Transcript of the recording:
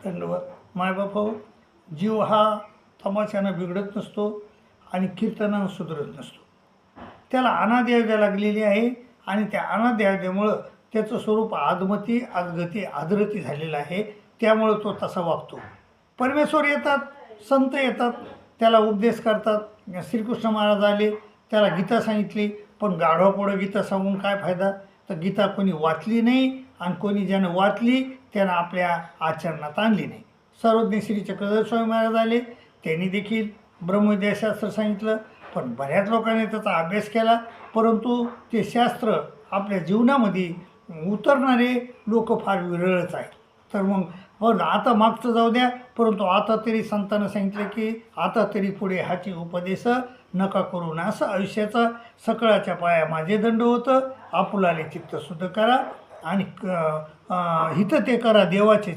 दंडवत. मायबाप हो, जीव हा तमाशानं बिघडत नसतो आणि कीर्तनानं सुधरत नसतो. त्याला अनाद्यावद्या लागलेली आहे आणि त्या अनाद्यावद्यामुळं त्याचं स्वरूप आदमती आदगती आदरती झालेलं आहे. त्यामुळं तो तसा वागतो. परमेश्वर येतात, संत येतात, त्याला उपदेश करतात. श्रीकृष्ण महाराज आले, त्याला गीता सांगितली. पण गाढवापुढं गीता सांगून काय फायदा? तर गीता कोणी वाचली नाही आणि कोणी ज्यानं वाचली त्यानं आपल्या आचरणात आणली नाही. सर्वज्ञ श्री चक्रधर स्वामी महाराज आले, त्यांनी देखील ब्रह्मविद्याशास्त्र सांगितलं. पण बऱ्याच लोकांनी त्याचा अभ्यास केला, परंतु ते शास्त्र आपल्या जीवनामध्ये उतरणारे लोक फार विरळच आहेत. तर मग पण आता मागचं जाऊ द्या, परंतु आता तरी संतांनं सांगितलं की आता तरी पुढे हाची उपदेश नका करू ना. असं आयुष्याचा सकळाच्या पाया माझे दंड होतं. आपुलाले चित्त शुद्ध करा आणि हित ते करा देवाचे.